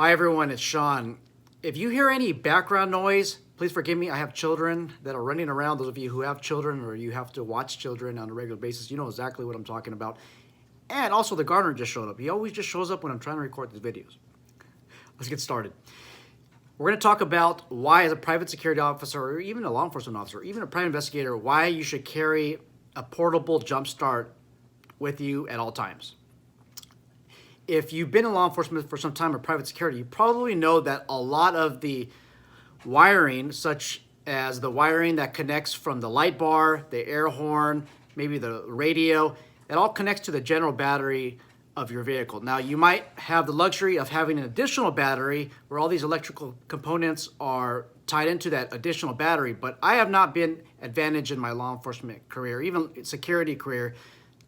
Hi everyone, it's Sean. If you hear any background noise, please forgive me. I have children that are running around. Those of you who have children or you have to watch children on a regular basis, you know exactly what I'm talking about. And also the gardener just showed up. He always just shows up when I'm trying to record these videos. Let's get started. We're going to talk about why, as a private security officer or even a law enforcement officer, or even a private investigator, why you should carry a portable jump start with you at all times. If you've been in law enforcement for some time or private security, you probably know that a lot of the wiring, such as the wiring that connects from the light bar, the air horn, maybe the radio, it all connects to the general battery of your vehicle. Now, you might have the luxury of having an additional battery where all these electrical components are tied into that additional battery, but I have not been advantaged in my law enforcement career, even security career,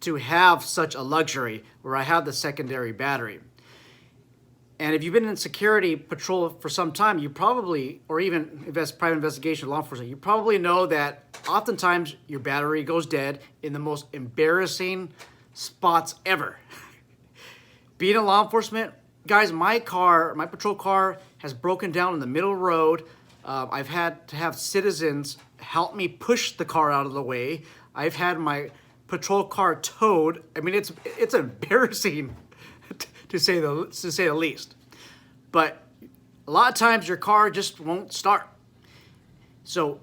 to have such a luxury where I have the secondary battery. And if you've been in security patrol for some time, you probably, or even private investigation, law enforcement, you probably know that oftentimes your battery goes dead in the most embarrassing spots ever. Being in law enforcement, guys, my patrol car has broken down in the middle of the road. I've had to have citizens help me push the car out of the way. I've had my patrol car towed. I mean, it's embarrassing to say the least. But a lot of times your car just won't start. So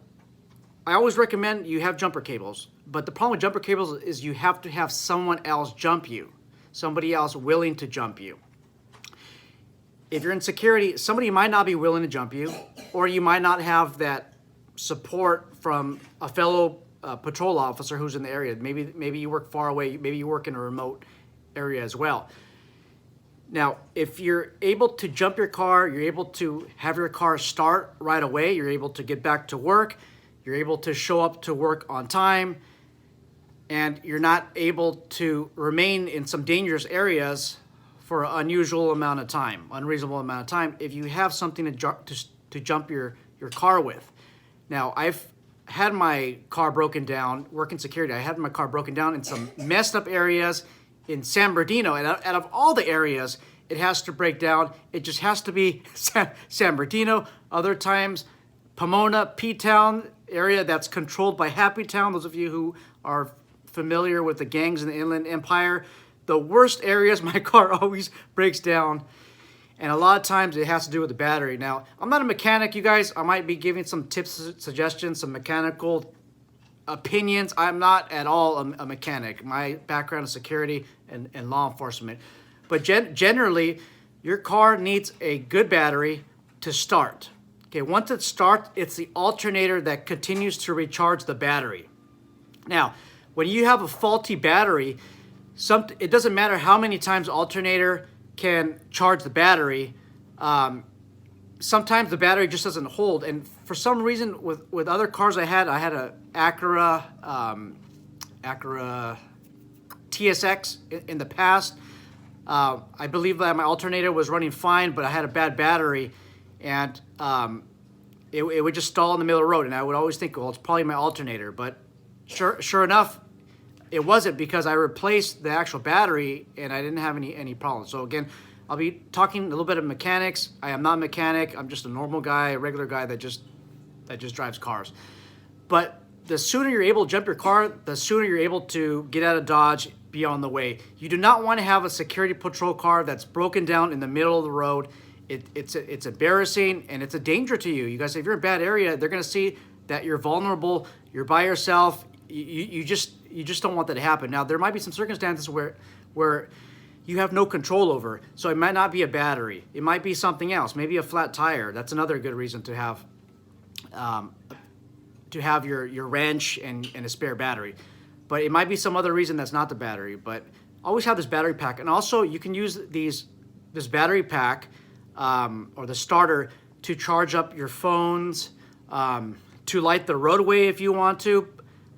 I always recommend you have jumper cables. But the problem with jumper cables is you have to have someone else jump you. Somebody else willing to jump you. If you're in security, somebody might not be willing to jump you, or you might not have that support from a fellow patrol officer who's in the area. Maybe you work far away. Maybe you work in a remote area as well. Now, if you're able to jump your car, you're able to have your car start right away. You're able to get back to work. You're able to show up to work on time. And you're not able to remain in some dangerous areas for an unusual amount of time, unreasonable amount of time, if you have something to jump your car with. Now, I've had my car broken down, working security, I had my car broken down in some messed up areas in San Bernardino, and out of all the areas it has to break down, it just has to be San Bernardino. Other times, Pomona, P-Town, area that's controlled by Happy Town. Those of you who are familiar with the gangs in the Inland Empire, the worst areas my car always breaks down, and a lot of times it has to do with the battery. Now, I'm not a mechanic, you guys. I might be giving some tips, suggestions, some mechanical opinions. I'm not at all a mechanic. My background is security and law enforcement. But generally, your car needs a good battery to start. Okay, once it starts, it's the alternator that continues to recharge the battery. Now, when you have a faulty battery, it doesn't matter how many times alternator can charge the battery. Sometimes the battery just doesn't hold. And for some reason, with other cars I had a Acura TSX in the past. I believe that my alternator was running fine, but I had a bad battery, and it would just stall in the middle of the road. And I would always think, well, it's probably my alternator. But sure enough, it wasn't, because I replaced the actual battery and I didn't have any problems. So again, I'll be talking a little bit of mechanics. I am not a mechanic. I'm just a normal guy, a regular guy that just drives cars. But the sooner you're able to jump your car, the sooner you're able to get out of Dodge, be on the way. You do not want to have a security patrol car that's broken down in the middle of the road. It's embarrassing, and it's a danger to you. You guys, if you're in a bad area, they're going to see that you're vulnerable. You're by yourself. You just don't want that to happen. Now, there might be some circumstances where you have no control over. So it might not be a battery. It might be something else. Maybe a flat tire. That's another good reason to have your wrench and a spare battery. But it might be some other reason that's not the battery. But always have this battery pack. And also, you can use this battery pack or the starter to charge up your phones, to light the roadway if you want to.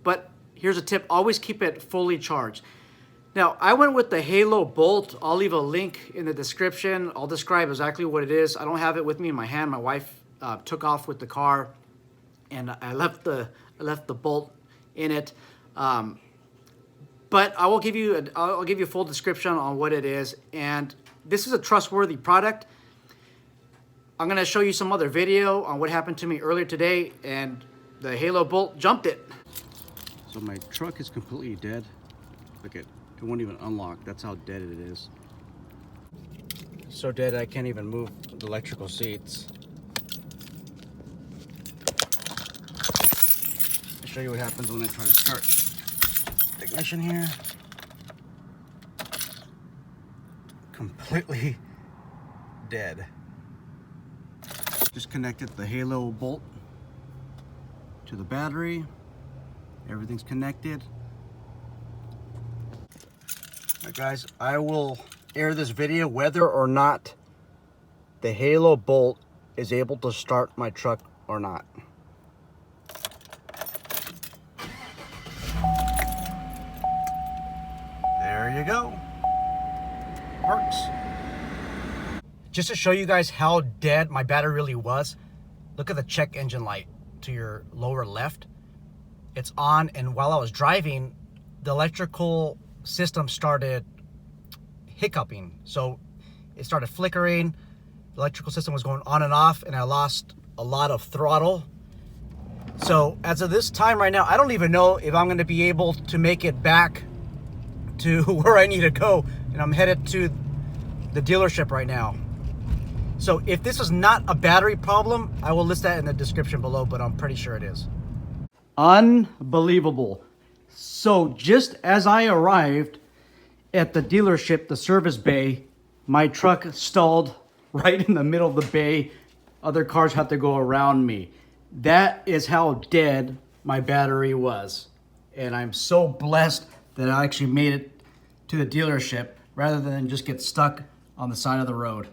But here's a tip: always keep it fully charged. Now, I went with the Halo Bolt. I'll leave a link in the description. I'll describe exactly what it is. I don't have it with me in my hand. My wife took off with the car, and I left the Bolt in it. But I'll give you a full description on what it is. And this is a trustworthy product. I'm gonna show you some other video on what happened to me earlier today, and the halo bolt jumped it. So my truck is completely dead. Look at it, it won't even unlock. That's how dead it is. So dead I can't even move the electrical seats. I'll show you what happens when I try to start the ignition here. Completely dead. Just connected the halo bolt to the battery. Everything's connected. Alright guys, I will air this video whether or not the halo bolt is able to start my truck or not. There you go. Works. Just to show you guys how dead my battery really was, look at the check engine light to your lower left. It's on, and while I was driving, the electrical system started hiccuping. So it started flickering, the electrical system was going on and off, and I lost a lot of throttle. So as of this time right now, I don't even know if I'm gonna be able to make it back to where I need to go, and I'm headed to the dealership right now. So if this is not a battery problem, I will list that in the description below, but I'm pretty sure it is. Unbelievable. So just as I arrived at the dealership, the service bay, my truck stalled right in the middle of the bay. Other cars had to go around me. That is how dead my battery was. And I'm so blessed that I actually made it to the dealership rather than just get stuck on the side of the road.